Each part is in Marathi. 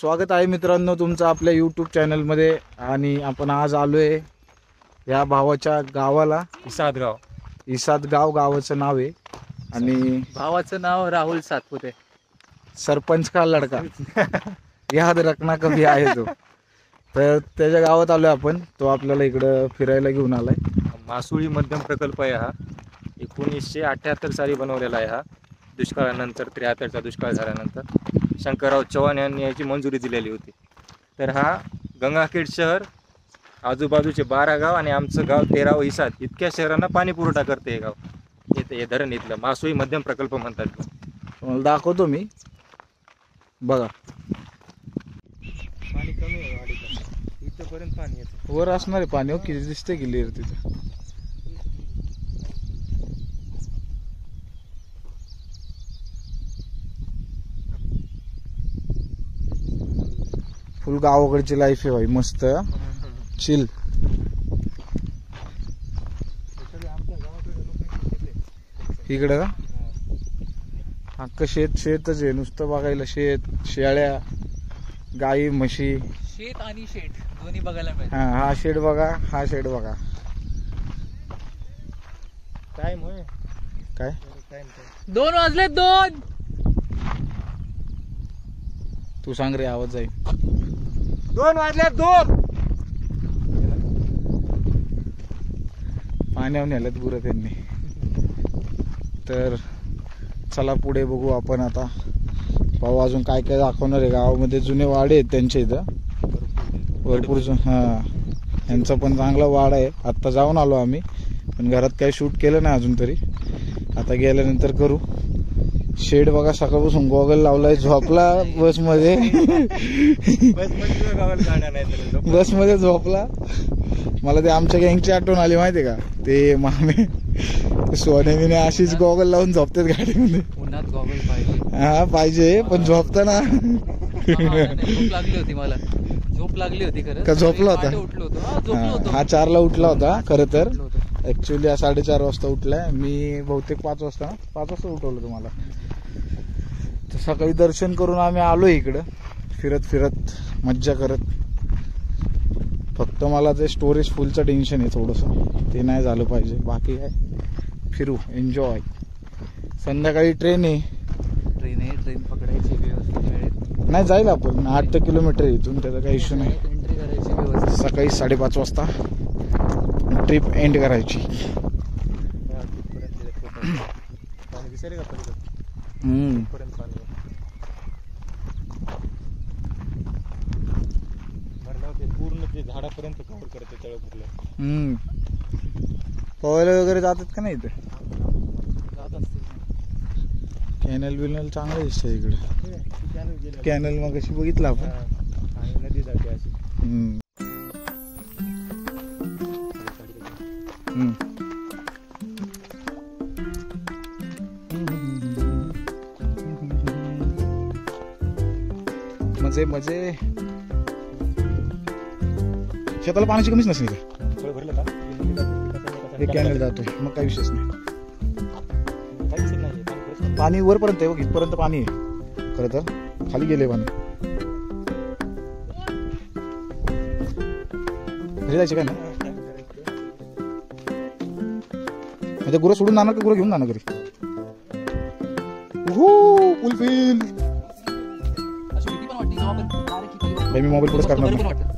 स्वागत आहे मित्रांनो तुमचं आपल्या यूट्यूब चॅनलमध्ये. आणि आपण आज आलोय या भावाच्या गावाला. इसादगाव गावाचं नाव आहे आणि भावाचं नाव राहुल सातपुते. सरपंच का लडका याद रखना कभी आहे तो. तर त्याच्या गावात आलोय आपण. तो आपल्याला इकडं फिरायला घेऊन आलाय. मासुळी मध्यम प्रकल्प आहे हा. 1978 साली बनवलेला आहे हा. दुष्काळानंतर 73चा दुष्काळ झाल्यानंतर शंकरराव चव्हाण यांनी याची मंजुरी दिलेली होती. तर हा गंगाखेड शहर, आजूबाजूचे 12 गाव आणि आमचं गाव 13 इसाद इतक्या शहरांना पाणी पुरवठा करते हे गाव. हे धरण इथलं मासुळी मध्यम प्रकल्प म्हणतात. तुम्हाला दाखवतो मी. बघा पाणी कमी आहे वाडीत, इथपर्यंत पाणी येतं. वर असणारे पाणी हो किती दिसते क्लिअर तिथं. फुल गावाकडची लाईफ आहे भाई, मस्त चिल. इकडं का अख्खं शेतच आहे नुसतं बघायला. शेळ्या, गाई, म्हशी. शेत आणि शेट दोन्ही बघायला मिळेल. हा शेड बघा, हा शेड बघा. टाइम होय काय 2 वाजले 2. तू सांग रे, आवाज जाईल. 2 वाजले 2. पाण्यावर नेल्यात गुरं त्यांनी. तर चला पुढे बघू आपण आता. पाहू अजून काय काय दाखवणार आहे. गावामध्ये जुने वाडे आहेत त्यांच्या इथं भरपूर. यांचा पण चांगला वाडा आहे. आत्ता जाऊन आलो आम्ही, पण घरात काही शूट केलं नाही अजून तरी. आता गेल्यानंतर करू. शेड बघा, सकाळपासून गॉगल लावलाय. झोपला बसमध्ये. बसमध्ये झोपला. मला ते आमच्या गँगची आठवण आली माहितीये का. ते मामे सोन्याने अशीच गॉगल लावून झोपतात गाडीमध्ये. उन्हात गॉगल पाहिजे. हा पाहिजे, पण झोपताना झोप लागली होती. मला झोप लागली होती खरं. का झोपला होता? उठलो होतो. हा 4ला उठला होता खरं तर. ऍक्च्युली 4:30 वाजता उठलाय. मी बहुतेक 5 वाजता उठवलं तुम्हाला. तर सकाळी दर्शन करून आम्ही आलो इकडं फिरत मज्जा करत. फक्त मला ते स्टोरेज फुलचं टेन्शन आहे थोडंसं, ते नाही झालं पाहिजे. बाकी काय फिरू, एन्जॉय. संध्याकाळी ट्रेन आहे. ट्रेन पकडायची व्यवस्थित वेळेत नाही जाईल आपण. 8 किलोमीटर इथून, त्याचा काही इश्यू नाही. एंट्री करायची व्यवस्थित. सकाळी 5:30 वाजता ट्रिप एंड करायची. पूर्ण ते झाडापर्यंत कव्हर करते तळपूरला. पोहायला वगैरे जातात का नाही इथे? जात असतील. कॅनल बिनल चांगलं दिसतंय इकडे. कॅनल मग कशी बघितलं आपण. नदी जाते अशी. मजे शेताला पाण्याची कमीच नसेल इथे. हे कॅनल जातोय मग काही विषयच नाही. पाणी वरपर्यंत आहे, इथपर्यंत पाणी आहे खरं तर. खाली गेले पाणी. घरी जायचे काय ना. म्हणजे गुरं सोडून जाणार की गुरं घेऊन जाणार घरी? फुलफिल. मी मोबाईल पुढे करणार.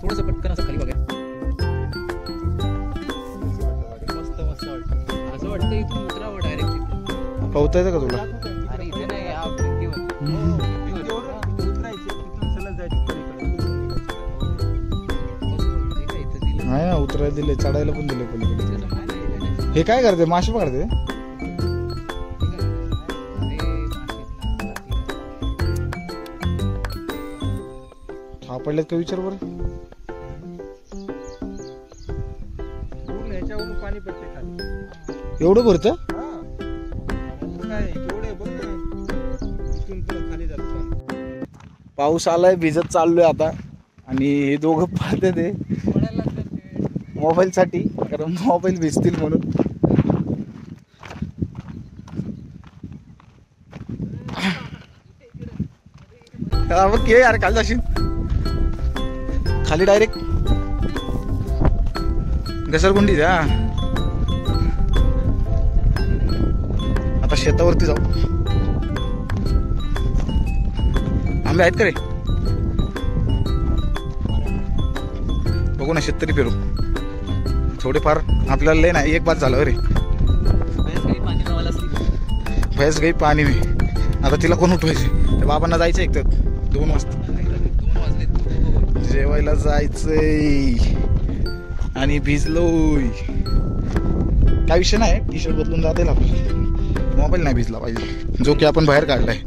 थोडंसं पटकन असं खाली बघायचं. मस्त असं वाटतं इथून उतरावं डायरेक्ट. पावता येतं का तुला? अरे इथे नाही, नाही ना, उतरायला दिले, चढायला पण दिले पलीकडे. हे काय करते? मासे पकडते. सापडल्यात का विचार बरं. पूर्ण ह्याच्यावरून पाणी पडते खाली. एवढं भरतं? काय एवढे बघ ना, इथून पुढे खाली जातं पाणी. पाऊस आलाय, भिजत चाललोय आता. आणि हे दोघं पाहते ते मोबाईल साठी, कारण मोबाईल भिजतील म्हणून. बघ यार, काल जाशील खाली डायरेक्ट घसरगुंडी द्या. आता शेतावरती जाऊ. आंबे आहेत का रे? बघू ना शेतकरी पेरू थोडेफार आपल्याला लय नाही एक बाद झालं रे. भैस गई पाणी मी. आता तिला कोण उठवायचे? त्या बाबांना जायचं एक तर 2 वाजता जेवायला जायचंय आणि भिजलोय. काय विषय नाही, टी शर्ट बदलून जाते आपल्याला. मोबाईल नाही भिजला पाहिजे जो की आपण बाहेर काढलाय.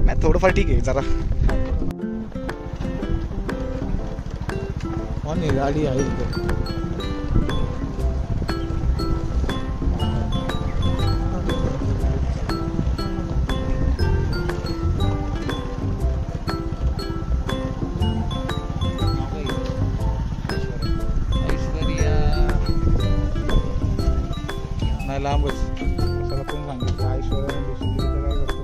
नाही थोडंफार ठीक आहे जरा. गाडी आहे नाही लांबच. त्याला कोण सांगितलं काय ऐश्वर्या काय करतो.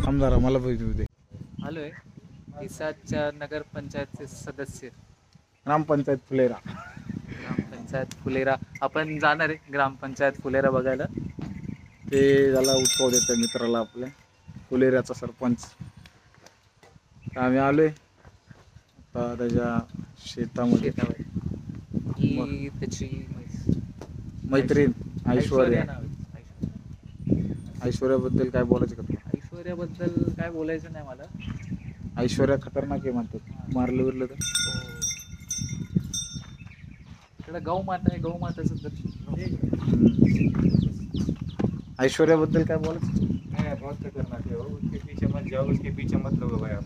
थांब जरा मला बघू दे. आलोय इसाच्या नगर पंचायतचे सदस्य ग्रामपंचायत फुलेरा. ग्रामपंचायत फुलेरा. आपण जाणार आहे ग्रामपंचायत फुलेरा बघायला. ते त्याला उत्सव देतो मित्राला आपल्या फुलेऱ्याचा सरपंच. आम्ही आलोय आता त्याच्या शेतामध्ये. ही त्याची मैत्रीण ऐश्वर्या. नाव आहे. ऐश्वर्याबद्दल काय बोलायचं का तुला? ऐश्वर्याबद्दल काय बोलायचं नाही मला. ऐश्वर्या खतरनाक आहे म्हणतात. मारलं बिरलं तर इकडे गौ माता आहे. गौ माताचं ऐश्वर्याबद्दल काय बोलायचं? नहीं, बहुत खतरनाक है वो. उसके पीछे मत जाओ, उसके पीछे मत लगो भाई आप.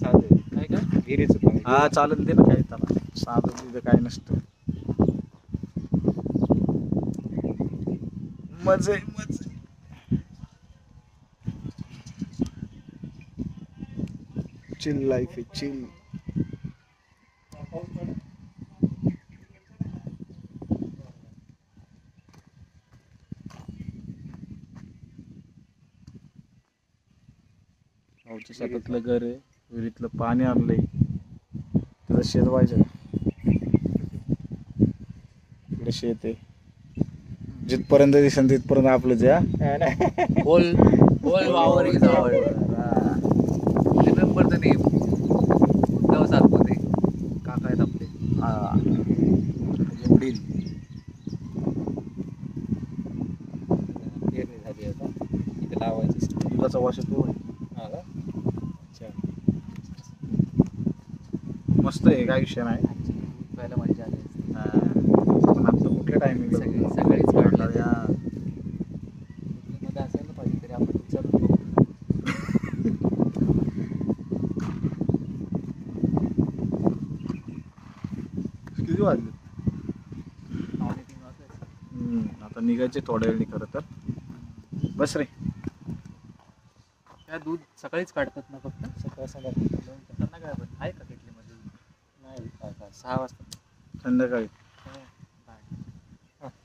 साधं नाही का? विहिरीचं पाणी. हा चालेल दे ना काय त्याला. साधं तिथं काय नसतं. मजे मजे. चिल लाईफ आहे चिल. गावच्या शेतातलं घर आहे. विहिरीतलं पाणी आणलंय. त्याचं शेत व्हायचं. इकडे शेत आहे. जिथपर्यंत दिसेल तिथपर्यंत आपलंच आहे. बोल बोल वावर इज आवर. Remember the name. Uddhav Satpute काका आहेत आपले. वडील. पेरणी झाली आता. इथे लावायची. दुधाचा वास येतो. हा का? अच्छा. मस्त आहे काय विषय नाही. पहिला मजा आली. पण आता कुठल्या टायमिंगला सगळीच काढला. मध्ये असायला पाहिजे तरी आपण विचारून बघू. किती वाजले? 2:30 वाजले. आता निघायचे थोड्या वेळी खरं तर. बस रे. त्या दूध सकाळीच काढतात ना फक्त. सकाळ संध्याकाळी. त्यांना काय पण आहे का किटलीमध्ये? नाही 6 वाजता. संध्याकाळी.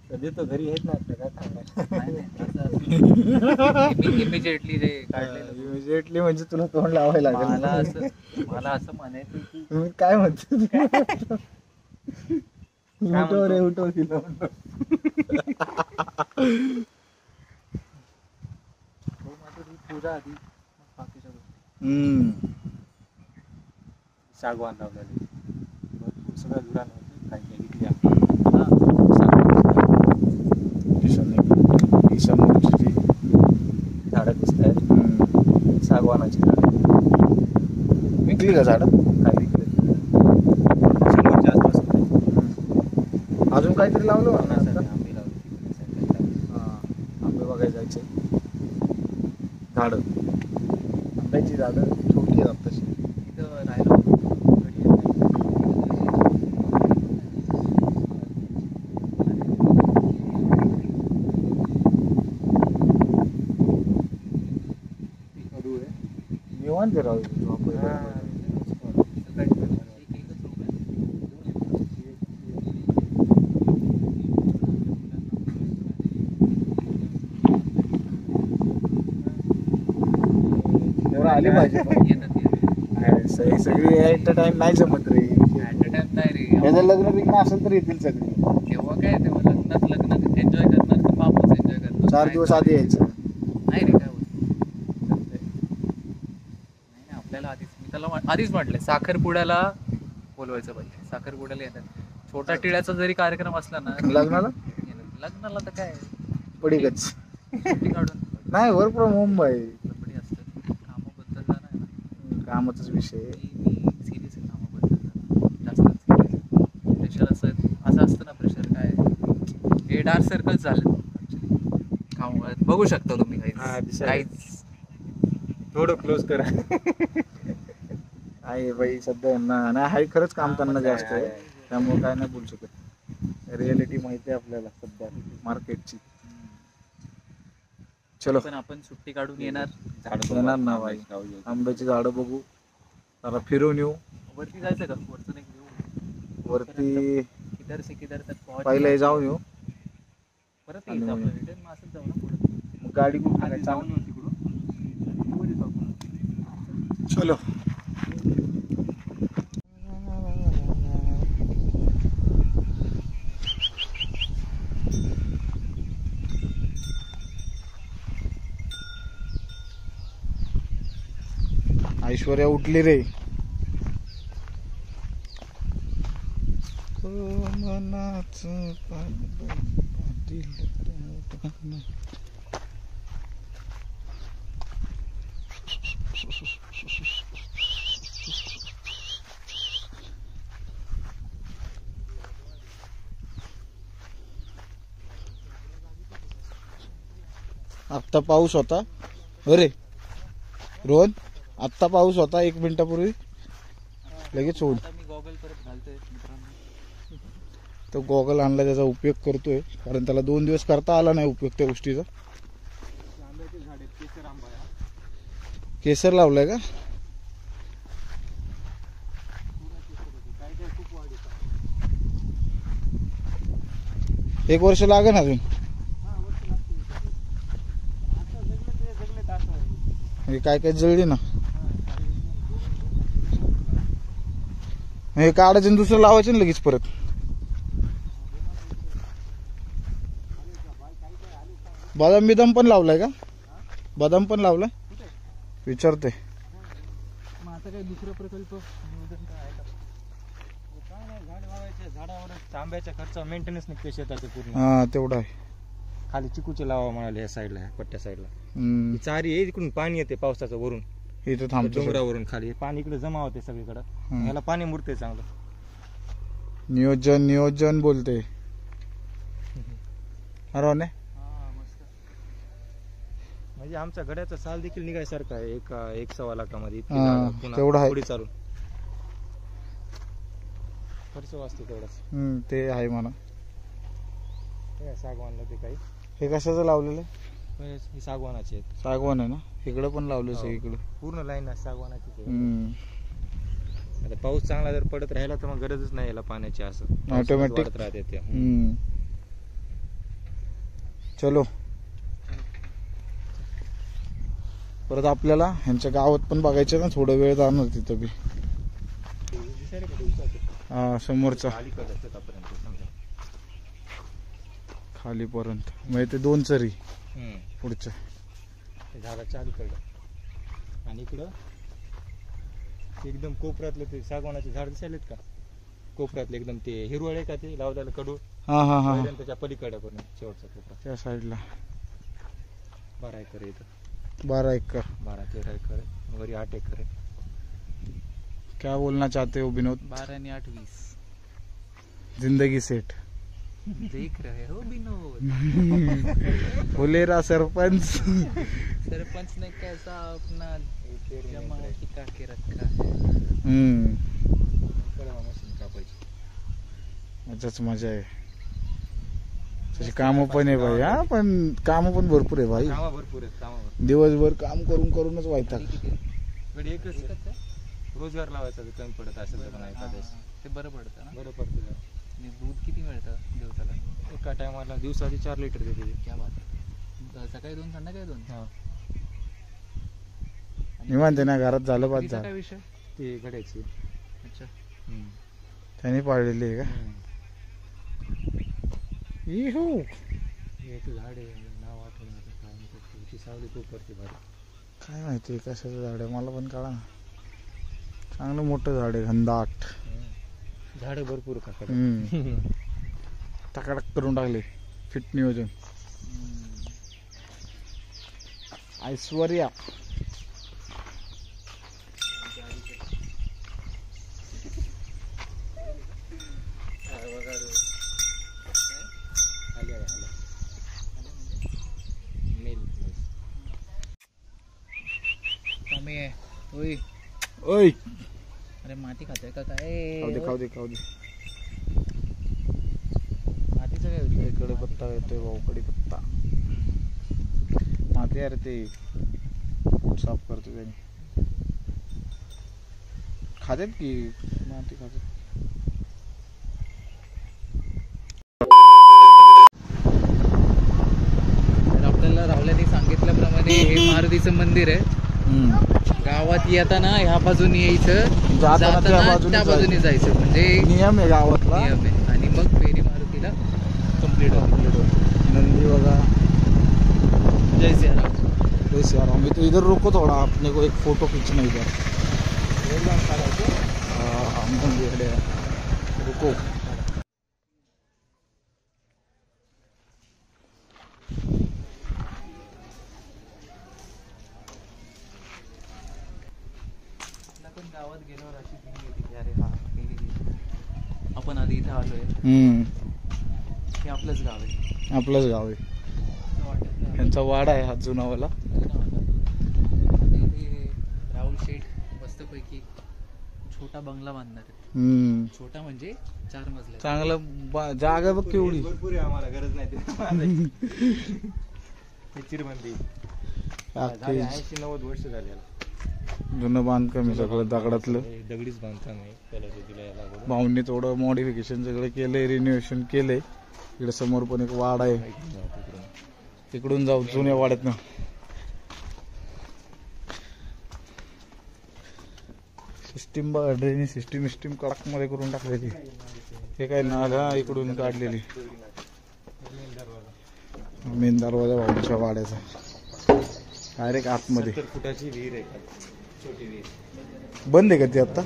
कधी तो घरी येत नाही आपल्या काय सांगणार. इमिजिएटली जे काढलेलं. इमिजिएटली म्हणजे तुला तोंड लावायला लागेल. मला असं म्हणायचं की तुम्ही काय म्हणतो? उठव रे उठव तिला. पूजा आधी बाकीच्या गोष्टी. सागवान लावलेली. सगळं दुरान होती. काही काही घेतली समोरची झाडं दिसत आहेत. सागवानाची झाडं. विकली का झाडं? काय विकले समोरच्या आसपास अजून काहीतरी लावलं बा ना आता? आंबे लावले. आंबे बघायला जायचे. झाडं आंब्याची झाडं छोटी आहेत तशी. इथं राहिलो. निवांत आहे राव एवढं आले पाहिजे सगळी ऍट अ टाइम नाही जमत रे नाही रे याचं लग्न बिग्न असेल तर येतील सगळे तेव्हा काय तेव्हा लग्नात लग्न एन्जॉय करणार तर बापच एन्जॉय करणार 4 दिवस आधी यायचं नाही रे काय होत नाही आपल्याला आधीच मी त्याला आधीच म्हटलंय साखरपुड्याला बोलवायचं पाहिजे साखरपुड्याला येतात छोटा टिळ्याचा जरी कार्यक्रम असला ना लग्नाला लग्नाला तर काय पडीकच सुट्टी काढून नाही वर्क फ्रॉम होम बाई लपडी असतं कामाबद्दल जाणार ना कामाचाच विषय मी सिरियस आहे कामाबद्दल जास्त सिरियस प्रेशर असं असतं ना प्रेशर काय हे डार्क सर्कल्स झाले कामामुळे बघू शकता तुम्ही काहीच थोडं क्लोज करा आहे बाई सध्या यांना नाही हाय खरंच काम त्यांना जास्त आहे त्यामुळे काय नाही बोलू शकत रियालिटी माहिती आहे आपल्याला सध्या मार्केटची चलो पण आपण सुट्टी काढून येणार येणार ना बाई आंब्याची झाडं बघू जरा फिरून येऊ वरती जायचं का वरचं नाही घेऊ वरती किधर तक पहिले जाऊन येऊ परत यायचं आपलं रिटर्न मग असंच जाऊ ना पुढे मग गाडी कुठे जाऊन येऊ तिकडून चलो ऐश्वर्या उठली रे आत्ता पाऊस होता अरे रोहन आत्ता पाऊस होता 1 मिनिटापूर्वी लगेच होऊन मी गॉगल परत घालतोय मित्रांनो तो गॉगल आणला त्याचा उपयोग करतोय कारण त्याला 2 दिवस करता आला नाही उपयोग त्या गोष्टीचा केसर लावलाय का 1 वर्ष लागेल अजून काय काय जळली ना हे काढायचं आणि दुसरं लावायचं ना लगेच परत बदाम बिदाम पण लावलाय का बदाम पण लावलाय विचारते मग आता काय दुसरा प्रकल्प नियोजन काय आहे का काय नाही झाड लावायचे झाडावर आंब्याचा खर्च मेंटेनन्स निघते शेताचे पूर्ण हा तेवढा आहे खाली चिकूचे लावा म्हणाले या साईडला पट्ट्या साईडला हम्म. ही चारी आहे इकडून पाणी येते पावसाचं वरून इथं थांबतो डोंगरावरून खाली हे पाणी इकडे जमा होते सगळीकडं याला पाणी मुरते चांगलं नियोजन नियोजन बोलते अरे मस्त म्हणजे आमच्या गड्याचा साल देखील निघायसारखा आहे 1.25 लाखामध्ये इतकी हा, झाडं. पुन्हा तेवढं आहे. पुढे चालून खर्च वाचतो तेवढाच ते आहे म्हणा हे सागवानला ते काही हे कशाचं लावलेलं आहे हे सागवानाचे आहेत सागवान आहे ना इकडं पण लावलं सगळीकडे पूर्ण लाईन सागवानाचीच आहे. हम्म. आता पाऊस चांगला जर पडत राहिला तर मग गरजच नाही याला पाण्याची असं पावसाळ्यात Automatic. वाढत राहते ते हम्म. चलो परत आपल्याला ह्यांच्या गावात पण बघायचं ना थोडा वेळ जाणार तिथं बी हा समोरचा खालीपर्यंत म्हणजे ते 2 चरी पुढच्या झाडाच्या अलीकडं आणि इकडं एकदम कोपऱ्यातलं ते सागवानाचे झाड दिसायलेत का कोपऱ्यातले एकदम ते हिरवळ आहे का ते लावलेलं कडू हा हा हा त्याच्या पलीकड्यापर्यंत शेवटचा कोपरा त्या साईडला 12 एकर आहे इथं 12 एकर 12-13 एकर आहे वरी 8 एकर आहे क्या बोलना चाहते हो विनोद 12 आणि 8 20 जिंदगी सेठ देख रहे हो विनोद फुलेरा सरपंच सरपंच ने कैसा अपना जमा टिका के रखा है मशीन कापायची याच्याच मजा आहे तशी कामं पण आहे भाई हा पण कामं पण भरपूर आहे भाई कामा भरपूर आहेत कामा भरपूर दिवसभर काम करून करूनच व्हायचं गडी एकच आहे. एकच आहे? रोजगार लावायचा जर कमी पडत असेल तर पण एखाद्यास ते बरं पडतं ना. बरं पडतं जरा. आणि दूध किती मिळतं दिवसाला? एका टायमाला दिवसाची 4 लिटर देते ते. क्या बात. सकाळी 2 संध्याकाळी 2. हा निवांत आहे ना, घरात झालं पाच तिचा झाड. काय विषय? ती घड्याची. अच्छा. त्याने पाळलेली आहे का? इहू. एक झाड आहे नाव आठवण आता काय म्हणतात ती सावली खूप करते भारी. काय माहिती कशाचं झाड आहे, मला पण कळा ना. चांगलं मोठं झाड आहे, घनदाट. झाडं भरपूर काका. टाकाटाक करून टाकले. फिट नियोजन. ऐश्वर्या. टॉमी आहे. ओय. ओय, अरे माती खातोय का काय? खाऊ दे. मातीचं काय होतं? इकडे पत्ता येतोय भाऊ, कडीपत्ता. माती अरे ते पोट साफ करतो त्याने. खातात की माती खातात. तर आपल्याला राहुल्याने सांगितल्याप्रमाणे हे मारुतीचं मंदिर आहे. गावात येताना ह्या बाजूने यायचं, जाताना त्या बाजूने जायचं. म्हणजे नियम आहे गावातला. नियम आहे. आणि मग फेरी मारुतीला कम्प्लीट होती. नंदी बघा. जय सियाराम. जय सियाराम. तो इधर रुको थोड़ा, अपने को एक फोटो खींचना इधर. रुको. पण गावात गेल्यावर अशी फीलिंग येते की अरे हा आपण आधी इथं आलोय, हे आपलंच गाव आहे. आपलंच गाव आहे. असं वाटत नाही. यांचा वाडा आहे हा जुनावाला. इथे राहुल शेठ मस्तपैकी छोटा बंगला बांधणार आहे. छोटा म्हणजे 4 मजले. चांगलं जागा बघ केवढी. भरपूर आहे, आम्हाला गरज नाही ते चिरबंदी. 80-90 वर्ष झाली याला. जुनं बांधकाम आहे सगळं दगडातलं. हे दगडीच बांधकाम आहे. त्याला ते दिलं याला अगोदर. भाऊंनी थोडं मॉडिफिकेशन सगळं केलंय, रिनोव्हेशन केलंय. इकडे समोर पण एक वाडा आहे. तिकडून. तिकडून जाऊ जुन्या वाड्यातनं. सिस्टीम बघा, ड्रेनेज सिस्टीम कडक मध्ये करून टाकलेली. हे काय नाला इकडून काढलेली. मेन दरवाजा भाऊंच्या वाड्याचा डायरेक्ट आतमध्ये. 70 फुटाची विहीर आहे. छोटी विहीर. बंद आहे का ती आता?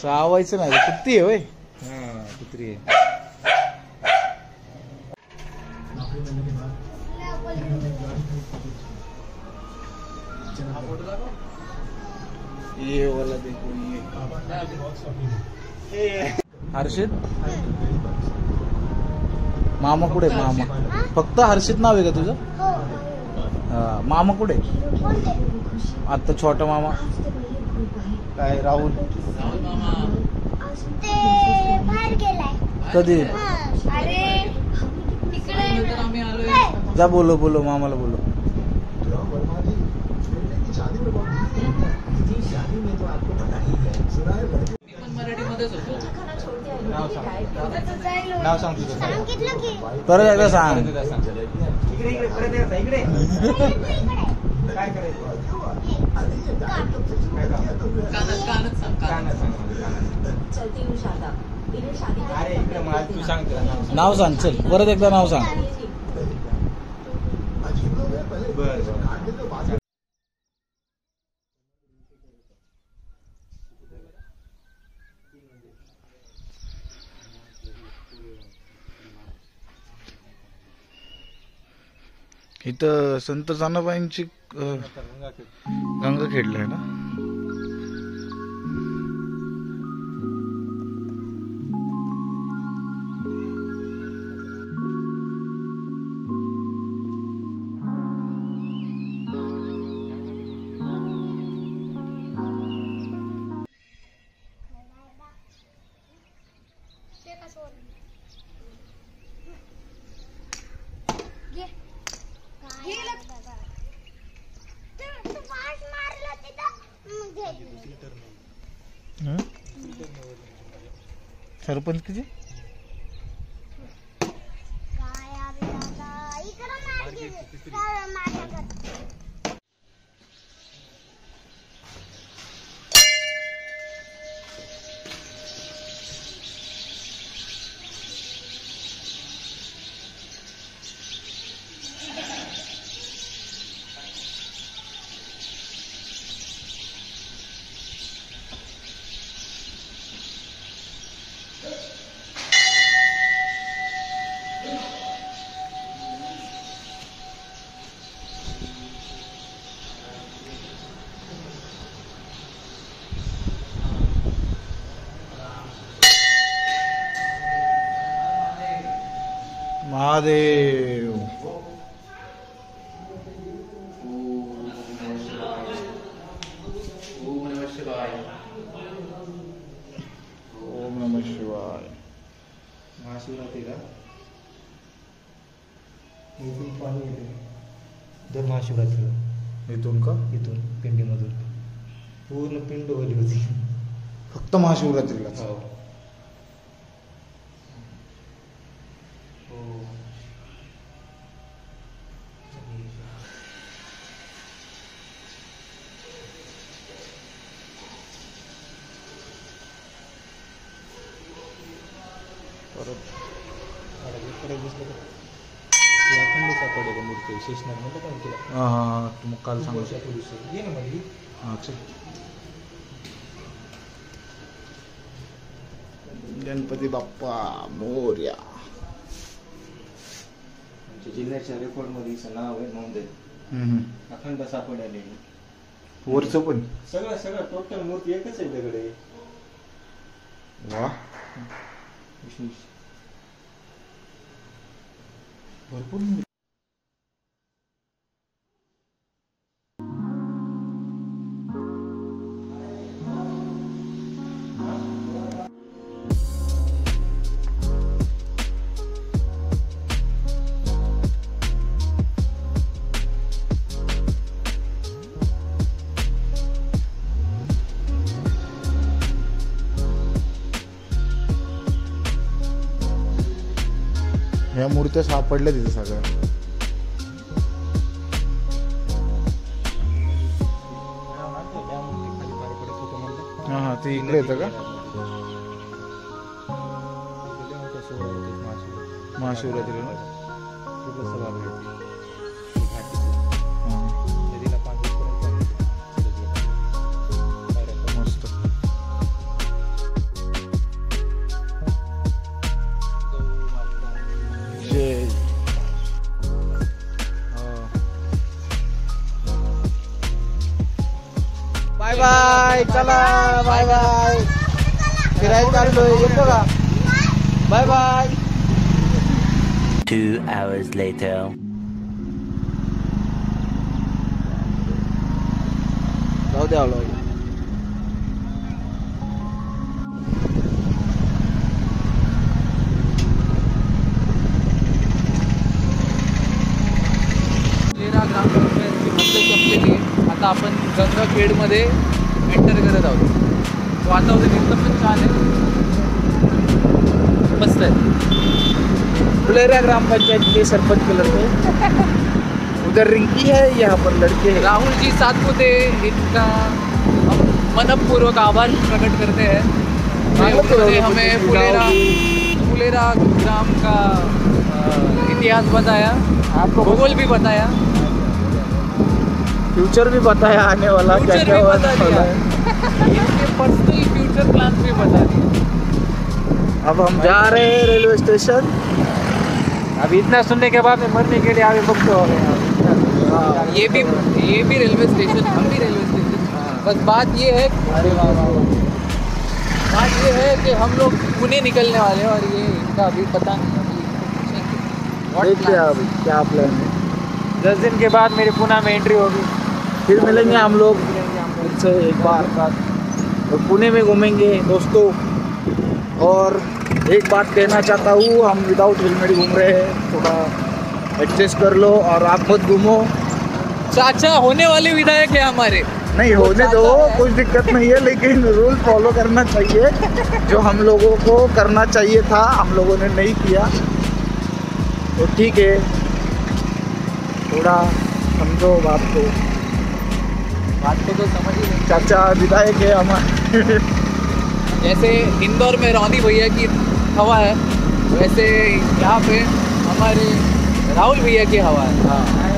चावायचं नाही, कुत्ती आहे होय. हा कुत्री आहे. ये वाला देखो ये. हर्षित मामा कुठे? मामा फक्त हर्षित नाव आहे का तुझं? हा. मामा कुठे? आता छोटा मामा काय? राहुल बाहेर गेलाय. कधी? अरे तिकडे आम्ही आलोय. जा बोलो मामाला बोलो. मी पण मराठीमध्येच होतो. नाव सांग तुझं. सांगितलं की परत एकदा सांग. काय करायचं? कानच सांग. अरे इकडे मला तू सांग तुला नाव सांग. नाव सांग, चल परत एकदा नाव सांग. बरं. इथं संत सानाबाईंची गंगाखेडला आहे ना. घे. हं? सरपंच किती काय अरे दादा इकडं मार गेले सरळ माझ्याकडे महादेव ओम नमः शिवाय. ओम नमः शिवाय. महाशिवरात्री का इथून पाणी येते दर महाशिवरात्रीला इथून का इथून पिंडीमधून पूर्ण पिंड ओली होती. फक्त महाशिवरात्रीला हो अखंड सापडलेलं मूर्ती शेषनाग म्हणलं का तुला हा तू मग काल सांगू ये ना मध्ये अच्छा गणपती बाप्पा मोरया. आमच्या जिल्ह्याच्या रेकॉर्डमध्ये हिचं नाव आहे नोंद आहे. अखंड सापडलेली वरचं पण सगळं टोटल मूर्ती एकच आहे दगडे वा विष्णू भरपूर ह्या मूर्त्या सापडल्या तिथे सगळ्या. हा हा ते इकडे येतं का महाशिवरात्रीला ना? हा. मस्त. जय. बाय बाय चला बाय बाय फिरायला चाललोय येतो का बाय बाय. 2 hours later. जाऊ द्या आलो. तेरा ग्रामपंचायतची मुदत संपलेली आहे. आता आपण गंगाखेडमध्ये एंटर करत आहोत. वातावरण इतकं पण छान आहे, मस्त आहे. फुलेरा ग्राम पंचायत के सरपंच के लड़के उधर रिंकी है, यहाँ पर लड़के हैं. राहुल जी सातपुते, इनका हम मनपूर्वक आभार प्रकट करते हैं. उन्होंने हमें फुलेरा ग्राम का इतिहास बताया, आपको भूगोल भी बताया, फ्यूचर भी बताया आने वाला क्या फ्यूचर क्या भी होने बता वाला दिया, है. इनके पर्सनल फ्यूचर प्लान भी बता दिए. अब हम जा रहे हैं रेलवे स्टेशन. अभी इतना सुनने के बाद में मरने के लिए आगे बुक हो गए. ये भी रेलवे स्टेशन, हम भी रेलवे स्टेशन. बस बात ये है, अरे वाह वाह. बात ये है कि हम लोग पुणे निकलने वाले हैं और ये इनका अभी पता नहीं. अभी देखते हैं अभी क्या प्लान है. 10 दिन के बाद मेरी पुणे में एंट्री होगी. फिर मिलेंगे हम लोग फिर से एक बार और पुणे में घूमेंगे दोस्तों. और एक बात कहना चाहता हूँ, हम विदाउट हेलमेट घूम रहे हैं, थोड़ा एडजस्ट कर लो और आप मत घूमो. चाचा होने वाले विधायक है हमारे. नहीं होने दो, कुछ दिक्कत नहीं है, लेकिन रूल फॉलो करना चाहिए जो हम लोगों को करना चाहिए था, हम लोगों ने नहीं किया। तो ठीक है, थोड़ा समझो बात को तो समझ ही नहीं। चाचा विधायक है हमारे। जैसे इंदौर में रोनी भैया की हवा है, वैसे यहाँ पे हमारे राहुल भैया की हवा है।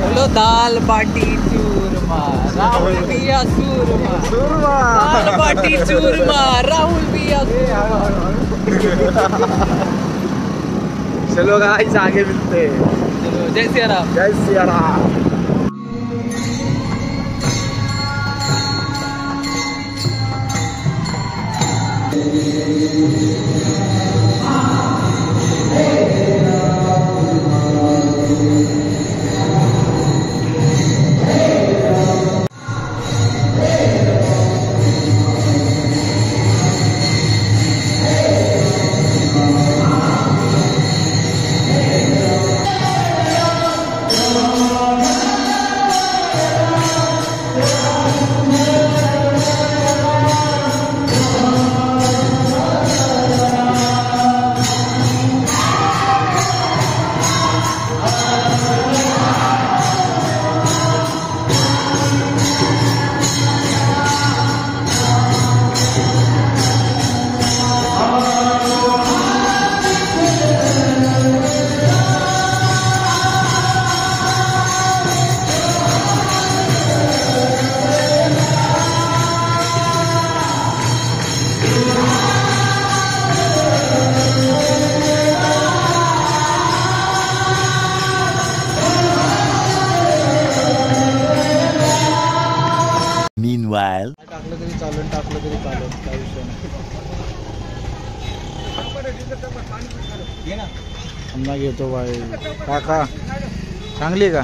बोलो दाल बाटी चूरमा, राहुल भैया चूरमा, दाल बाटी चूरमा, राहुल भैया चूरमा। चलो गाइस आगे मिलते हैं। चलो, जय सिया राम। जय सिया राम। Meanwhile, टाकलं तरी चालेल, टाकलं तरी चालेल, काय विषय नाही। समजा घेतो बाई काका, चांगली आहे का?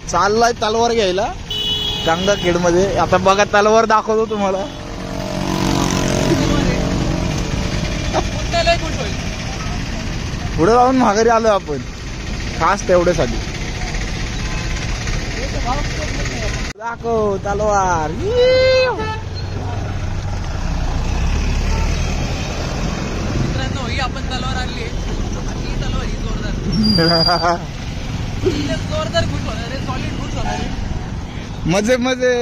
चाललाय तलवार घ्यायला गंगाखेड मध्ये। आता बघा तलवार दाखवतो तुम्हाला। पुढे जाऊन माघारी आलो आपण खास तेवढ्यासाठी। दाखव तलवार। मित्रांनो, ही आपण तलवार आणली आहे, ही तलवार ही जोरदार जोरदार घुस होणार आहे, सॉलिड घुस होणार आहे। मजे मजे।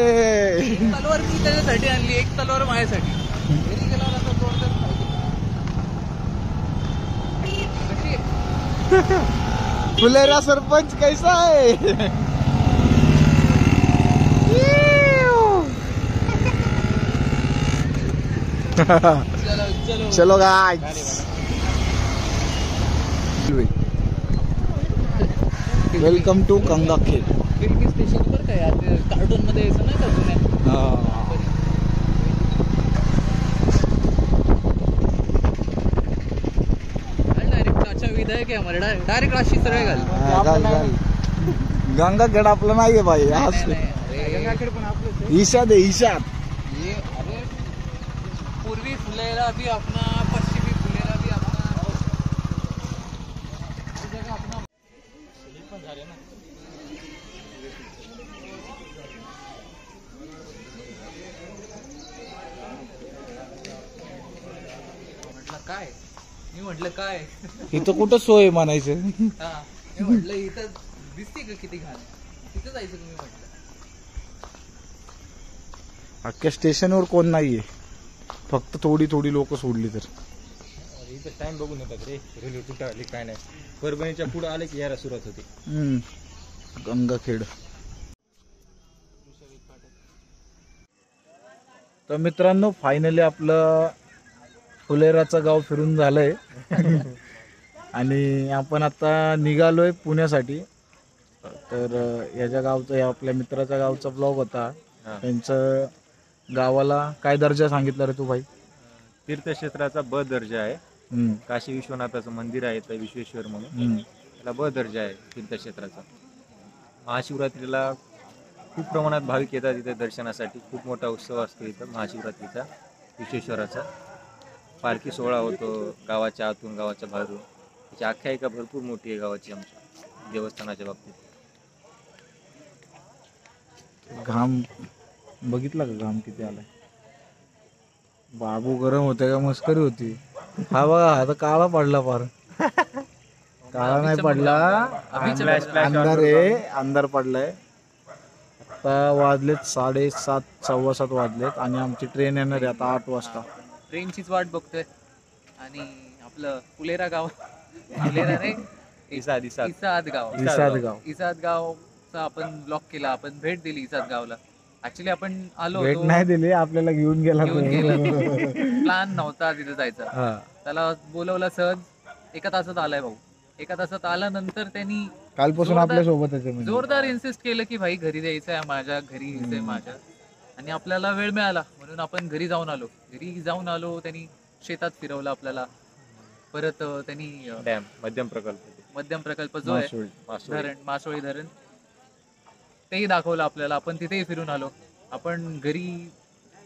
तलवार मी त्याच्यासाठी आणली, एक तलवार माझ्यासाठी। घरी गेल्यावर आता जोरदार कशी आहे? फुलेरा सरपंच कैसा है? चलो चलो गाइस, वेलकम टू गंगाखेड। खिडकी स्टेशन वर काय कार्टून मध्ये यायचं नाही का जुन्या? डायरेक्ट चाचा विधायक आहे हमारे, डायरेक्ट राशी सरळ घाल। गंगाखेड आपलं नाहीये भाई, आज गंगाखेड पण आपलं ईशाद आहे, ईशाद। ये अरे पूर्वी फुलेरा भी अपना, पश्चिमी फुलेरा भी अपना, इस जगह अपना पण झाले ना। म्हटलं काय, मी म्हटलं काय, इथं कुठं सोय म्हणायचं। हा मी म्हटलं इथं दिसते का किती घाण, तिथं जायचं तुम्ही म्हटलं। अख्ख्या स्टेशनवर कोण नाहीये, फक्त थोडी थोडी लोक सोडली तर। इथं टाइम बघून येतात रे, रेल्वे कुठं आली काय नाही। परभणीच्या पुढे आले की यायला सुरुवात होते। गंगाखेड। तर मित्रांनो, फायनली आपलं फुलेराचं गाव फिरून झालंय आणि आपण आता निघालोय पुण्यासाठी। तर याच्या गावचा, या आपल्या मित्राच्या गावचा ब्लॉग होता। त्यांचं गावाला काय दर्जा सांगितला रे तू भाई? तीर्थक्षेत्राचा ब दर्जा आहे। काशी विश्वनाथाचं मंदिर आहे तर विश्वेश्वर म्हणून, त्याला ब दर्जा आहे तीर्थक्षेत्राचा। महाशिवरात्रीला खूप प्रमाणात भाविक येतात इथं दर्शनासाठी. खूप मोठा उत्सव असतो इथं महाशिवरात्रीचा, विश्वेश्वराचा. पालखी सोहळा होतो गावाच्या आतून, गावाच्या बाहेरून. त्याची आख्यायिका भरपूर मोठी आहे गावाची आमच्या देवस्थानाच्या बाबतीत. घाम बघितला का घाम किती आलाय? बाबू गरम होते का मस्करी होती? हा बघा आता काळा पडला फार. काळा नाही पडला, अंधार आहे, अंधार पडलाय. आता वाजलेत 7:30 7:15 वाजलेत आणि आमची ट्रेन येणार आहे आता 8 वाजता. ट्रेनचीच वाट बघतोय. आणि आपलं फुलेरा गाव, फुलेरा रे इसाद इसाद गाव, इसादगाव. इसाद गावचा आपण ब्लॉक केला, आपण भेट दिली इसाद गावला. ऍक्च्युली आपण आलो भेट होतो, नाही दिली, आपल्याला घेऊन गेला तो. घेऊन गेला. प्लॅन नव्हता तिथे जायचा. हा. त्याला बोलवलं सहज. 1 तासात आलाय भाऊ. 1 तासात आल्यानंतर त्यांनी कालपासून जोरदार- आपल्या सोबतच आहे म्हणजे. जोरदार इन्सिस्ट केलं की भाई घरी जायचं आहे माझ्या, घरी यायचंय हम्म. माझ्या. आणि आपल्याला वेळ मिळाला म्हणून आपण घरी जाऊन आलो. घरी जाऊन आलो, त्यांनी शेतात फिरवलं आपल्याला. परत त्यांनी डॅम, मध्यम प्रकल्प ते. मध्यम प्रकल्प जो आहे, मासोळी. मासोळी. धरण, मासोळी धरण, तेही दाखवलं आपल्याला. आपण तिथेही फिरून आलो. आपण घरी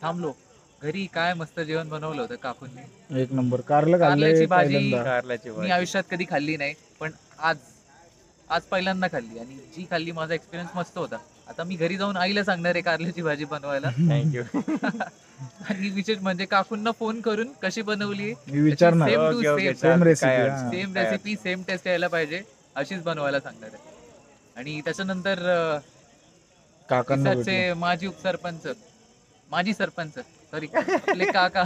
थांबलो. घरी काय मस्त जेवण बनवलं होतं काकूंनी. एक नंबर. कारलं कारल्याची खाल्लंय भाजी. पहिल्यांदा. कारल्याची मी भाजी. आयुष्यात कधी खाल्ली नाही, पण आज पहिल्यांदा खाल्ली. आणि जी खाल्ली माझा एक्सपिरियन्स मस्त होता. आता मी घरी जाऊन आईला सांगणार आहे कारल्याची भाजी बनवायला. थँक्यू. आणि विशेष म्हणजे काकूंना फोन करून कशी बनवली, मी विचारणार. Same to okay, okay, same. Same चालेल. रेसिपी. काय हा. अडचण सेम काय रेसिपी, सेम टेस्ट यायला पाहिजे, अशीच बनवायला सांगणार आहे. आणि त्याच्यानंतर काकांना इसादचे भेटलो. माजी सरपंच सॉरी आपले काका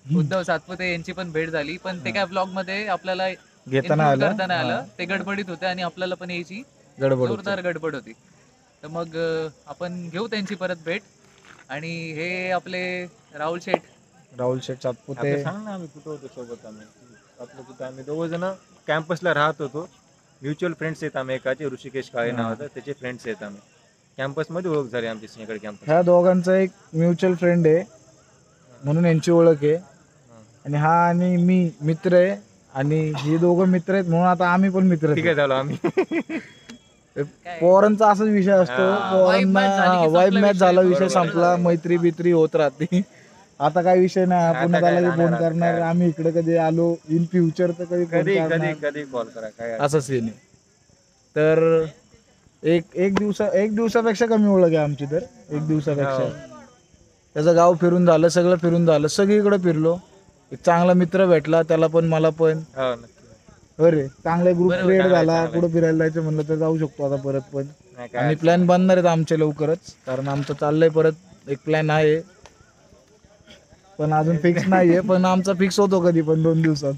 उद्धव सातपुते यांची पण भेट झाली. पण ते काय ब्लॉग मध्ये आपल्याला घेताना include आलं. करता नाही हा. आलं. ते गडबडीत होते आणि आपल्याला पण यायची गडबड होती. जोरदार गडबड होती. तर मग आपण घेऊ त्यांची परत भेट. आणि हे आपले राहुल शेठ, राहुल शेठ सातपुते. आपलं सांग ना, आम्ही कुठं होतो सोबत. आपलं कुठं आम्ही 2 जण कॅम्पसला राहत होतो. म्युच्युअल फ्रेंड्स आहेत आम्ही. एकाचे ऋषिकेश काळे नाव होतं, त्याचे फ्रेंड्स आहेत आम्ही. कॅम्पसमध्ये ओळख झाली आमची, सिंहगड कॅम्पस. ह्या दोघांचा एक म्युच्युअल फ्रेंड आहे म्हणून यांची ओळख आहे. आणि हा आणि मी मित्र आहे आणि हे दोघं मित्र आहेत म्हणून आता आम्ही पण मित्र ठीक आहे, झालो आम्ही. पोरांचा असाच विषय असतो. हा. Vibe match झाली की वाईब संपला मॅच विषय. झाला, विषय बरोबर. संपला, मैत्री बित्री होत राहते. आता काय विषय नाही, आता पुण्यात काय आला की राहणार, फोन आता करणार. काय. आम्ही इकडे कधी आलो इन फ्युचर तर कधी फोन कधी कधी करणार. कधी कॉल करा, काय अडचण असं सीन आहे. तर एक दिवसापेक्षा कमी ओळख आहे आमची. तर एक दिवसापेक्षा हो. त्याचं गाव फिरून झालं, सगळं फिरून झालं, सगळीकडे फिरलो. एक चांगला मित्र भेटला त्याला पण मला पण. हो, नक्की. अरे चांगला ग्रुप बरोबर, क्रिएट चांगलं आहे, झाला. चांगलं आहे. कुठं फिरायला जायचं म्हणलं तर जाऊ शकतो आता परत पण. नाही, काय आणि अडचण प्लॅन बनणार आहेत आमचे लवकरच, कारण आमचं चाललंय परत एक प्लॅन आहे पण अजून फिक्स नाहीये. पण आमचा फिक्स होतो कधी पण 2 दिवसात.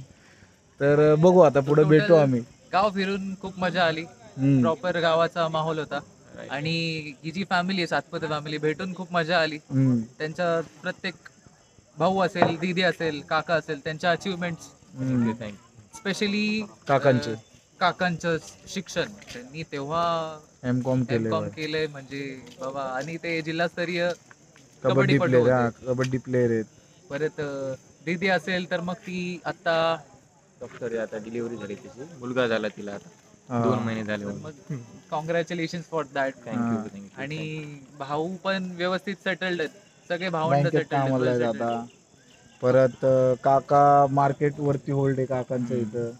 तर बघू आता पुढे भेटू आम्ही. गाव फिरून खूप मजा आली. हम्म. प्रॉपर गावाचा माहोल होता. Right. आणि ही जी फॅमिली आहे सातपुते फॅमिली, भेटून खूप मजा आली. हम्म. त्यांच्या प्रत्येक भाऊ असेल, दीदी असेल, काका असेल, त्यांच्या अचिव्हमेंट्स, हम्म. नाही. थँक्यू. स्पेशली काकांचे काकांचं शिक्षण त्यांनी तेव्हा M.Com केले, M.Com केलंय म्हणजे बाबा. आणि ते जिल्हास्तरीय कबड्डी कबड्डीपटू प्लेअर. होते. कबड्डी प्लेअर आहेत. परत दीदी असेल तर मग ती आता डॉक्टर आता डिलिव्हरी झाली त्याची, मुलगा झाला तिला आता हा. 2 महिने झाले. मग कॉंग्रॅच्युलेशन फॉर दॅट. थँक्यू. आणि भाऊ पण व्यवस्थित सेटल्ड आहेत. सगळे भावंड बँकेत कामाला आहेत सेटल्ड. आता. परत काका मार्केट वरती होल्ड आहे काकांचं इथं.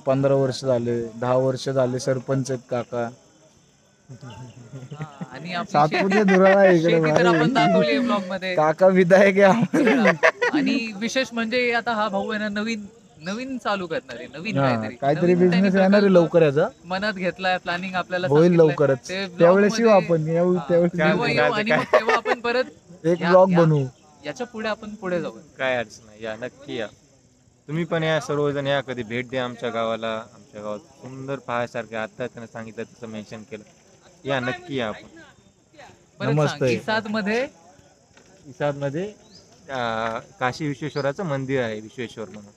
15 वर्ष झाले, 10 वर्ष झाले सरपंच आहेत काका. आणि आपली सातपुते धुराळा इकडे शेती तर आपण भाई. दाखवली ब्लॉग मध्ये. काका विधायक आहे आम्हाला. आणि विशेष म्हणजे आता हा भाऊ आहे ना, नवीन नवीन चालू करणार आहे. नवीन हा, काहीतरी काहीतरी नवीन त्यांनी बिझनेस येणार आहे प्रकल्प लवकर याचा. मनात घेतलाय, प्लॅनिंग आपल्याला होईल सांगितलंय. लवकरच. ते vlog त्यावेळेस येऊ मध्ये- आपण. येऊ हा, त्यावेळेस तेव्हा येऊ आणि मग तेव्हा आपण परत एक या- ब्लॉग या- बनवू. याच्या पुढे आपण पुढे जाऊ. काय अडचण नाही, या नक्की या. तुम्ही पण या, सर्वजण या, कधी भेट द्या आमच्या गावाला. आमच्या गावात सुंदर पाहायसारखे, आता त्यानं सांगितलं तसं मेन्शन केलं. या नक्की या आपण. परत नमस्ते. इसाद मध्ये इसादमध्ये काशी विश्वेश्वराचं मंदिर आहे, विश्वेश्वर म्हणून.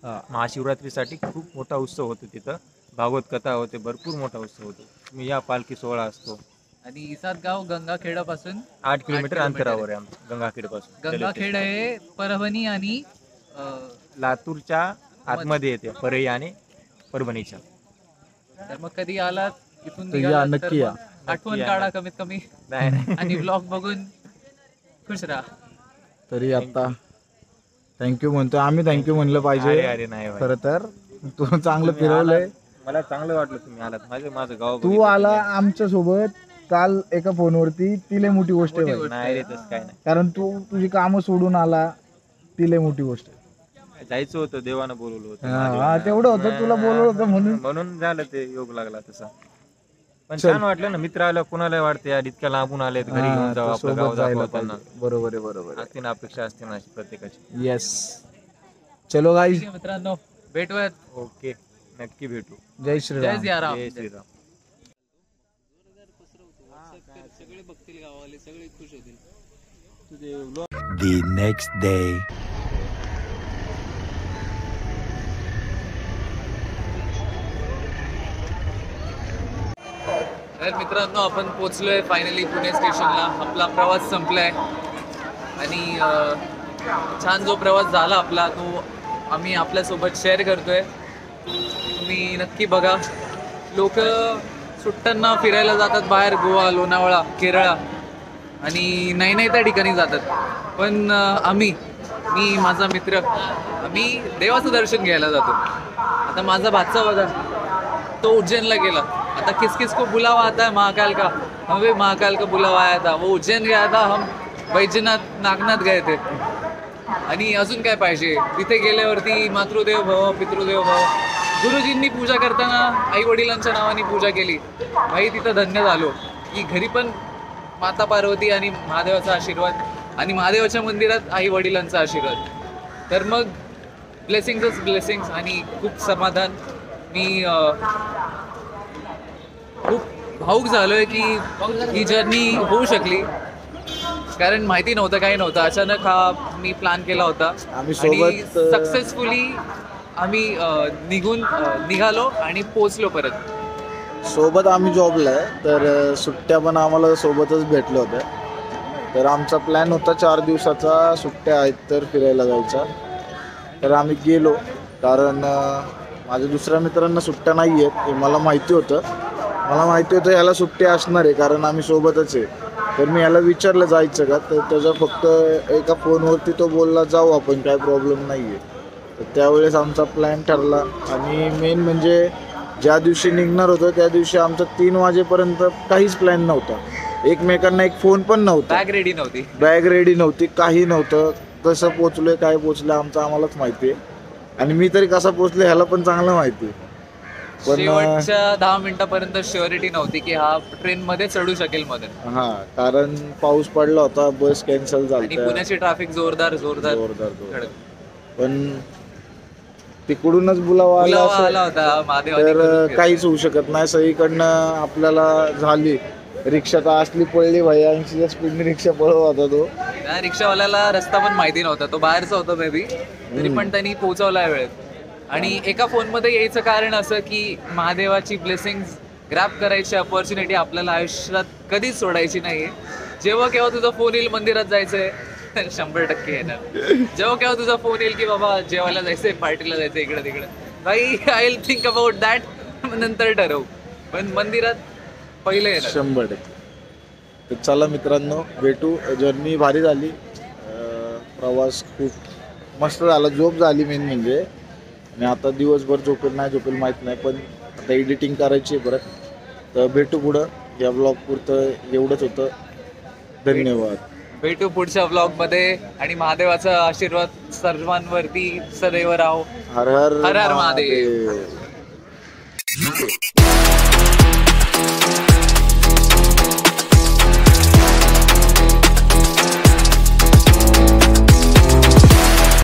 हा. महाशिवरात्रीसाठी खूप मोठा उत्सव होतो तिथं. भागवत कथा होते, भरपूर मोठा उत्सव होतो. तुम्ही या, पालखी सोहळा असतो. आणि इसाद गाव गंगाखेडापासून 8 किलोमीटर किलोमीटर अंतरावर आहे आमचं गंगाखेड पासून. गंगाखेड आहे परभणी आणि लातूरच्या आतमध्ये येते, परई आणि परभणीच्या. तर मग कधी आलात इथून तर या, निघालात तर नक्की या. मग आठवण काढा कमीत कमी नाही नाही. आणि ब्लॉग बघून खुश राहा. तरी आता थँक्यू म्हणतो आम्ही, थँक्यू म्हणलं अरे पाहिजे. अरे नाही भाई. खरं तर तू चांगलं फिरवलंय. मला चांगलं वाटलं तुम्ही आलात. माझं गाव तू बघितलं. आला आमच्या सोबत काल एका फोनवरती, ती लय मोठी गोष्ट आहे मोठी बाई. गोष्ट. नाही रे तसं काय नाही. कारण तू तुझी कामं सोडून आला, ती लय मोठी गोष्ट आहे. जायचं होतं, देवानं बोलवलं होतं. हा, तेवढं होतं, तुला बोलवलं होतं म्हणून. म्हणून झालं ते, योग लागला तसा. पण छान वाटलं ना, मित्र आलं कुणाला वाटते यार इतक्या लांबून आलेत, घरी घेऊन हा, जाऊ तर आपलं सोबत गाव जायला दाखवा त्यांना. पाहिजे. बरोबर आहे, बरोबर आहे. असते ना, अपेक्षा असते ना अशी प्रत्येकाची. येस, चलो गाईज, ठीक आहे मित्रांनो, भेटूयात. ओके, नक्की भेटू. जय जय श्रीराम. सियाराम. जय श्रीराम. सगळे बघतील गावाले, सगळे खुश होतील. The next day. तर मित्रांनो, आपण पोचलोय फायनली पुणे स्टेशनला. आपला प्रवास संपलाय आणि छान जो प्रवास झाला आपला, तो आम्ही आपल्यासोबत शेअर करतोय. तुम्ही नक्की बघा. लोक सुट्ट्यांना फिरायला जातात बाहेर, गोवा, लोणावळा, केरळा आणि नाही त्या ठिकाणी जातात. पण मी, माझा मित्र, आम्ही देवाचं दर्शन घ्यायला जातो. आता माझा भाचा बघा, तो उज्जैनला गेला. आता किस को बुलावा आता है महाकाल का, हमें महाकाल का बुलावा आया था. वो उज्जैन गया था, हम बैजनाथ नागनाथ गए थे. आणि अजून काय पाहिजे. तिथे गेल्यावरती मातृदेव भव, पितृदेव भव, गुरुजींनी पूजा करताना आई वडिलांच्या नावाने पूजा केली. भाई तिथं धन्य झालो की घरी पण माता पार्वती आणि महादेवाचा आशीर्वाद, आणि महादेवाच्या मंदिरात आई वडिलांचा आशीर्वाद. तर मग ब्लेसिंग्स आणि खूप समाधान. मी खूप भावूक झालोय की ही जर्नी होऊ शकली, कारण माहिती नव्हतं, काही नव्हतं. अचानक हा मी प्लॅन केला होता आम्ही आणि सोबत सक्सेसफुली आम्ही निघालो आणि पोचलो परत. सोबत आम्ही जॉबला आहे, तर सुट्ट्या पण आम्हाला सोबतच भेटल्या होत्या. तर आमचा प्लॅन होता 4 दिवसाचा, सुट्ट्या आहेत तर फिरायला जायचा. तर आम्ही गेलो, कारण माझ्या दुसऱ्या मित्रांना सुट्ट्या नाही आहेत हे मला माहिती होतं. ह्याला सुट्ट्या असणार आहे, कारण आम्ही सोबतच आहे. तर मी ह्याला विचारलं जायचं का, तर त्याचा फक्त एका फोनवरती तो बोलला जाऊ आपण, काय प्रॉब्लेम नाही आहे. तर त्यावेळेस आमचा प्लॅन ठरला. आणि मेन म्हणजे ज्या दिवशी निघणार होतं त्या दिवशी आमचा 3 वाजेपर्यंत काहीच प्लॅन नव्हता. एकमेकांना एक फोन पण नव्हता, बॅग रेडी नव्हती. बॅग रेडी नव्हती, काही नव्हतं. कसं पोचलोय, काय पोचलं आमचं आम्हालाच माहिती आहे. आणि मी तरी कसा पोचलो ह्याला पण चांगलं माहिती आहे. पण शेवटच्या 10 मिनिटापर्यंत श्युरिटी नव्हती की हा ट्रेन मध्ये चढू शकेल मध्ये. हा, कारण पाऊस पडला होता, बस कॅन्सल आणि झाली. पुण्याची ट्रॅफिक जोरदार जोरदार. पण तिकडूनच बुलावा आला आला असं, होता महादेवाने तर करून काहीच होऊ शकत नाही. सगळीकडनं आपल्याला झाली. रिक्षा तर असली पडली भाई, 80च्या स्पीडने रिक्षा पळवत होता तो. त्या रिक्षावाल्याला रस्ता पण माहिती नव्हता, तो बाहेरचा होता मे बी, तरी पण त्यांनी पोहोचवला वेळेत. आणि एका फोनमध्ये यायचं कारण असं की महादेवाची ब्लेसिंग्स ग्रॅब करायची अपॉर्च्युनिटी आपल्याला आयुष्यात कधीच सोडायची नाहीये. जेव्हा केव्हा तुझा फोन येईल मंदिरात जायचंय, 100% येणार. जेव्हा केव्हा तुझा फोन येईल की बाबा जेवायला जायचंय, पार्टीला जायचंय, इकडे तिकडे, भाई I will think about that, नंतर ठरवू. पण मंदिरात पहिले येणार. 100%. तर चला मित्रांनो, भेटू. जर्नी भारी झाली, प्रवास खूप मस्त झाला. झोप झाली मेन म्हणजे. आणि आता दिवसभर झोपेल नाही झोपेल माहीत नाही, पण आता एडिटिंग करायची आहे परत. तर भेटू पुढं. या ब्लॉग पुरतं एवढंच होतं. धन्यवाद. भेटू पुढच्या ब्लॉग मध्ये. आणि महादेवाचा आशीर्वाद सर्वांवरती सदैव राहो. हर हर हर हर महादेव. महादेव.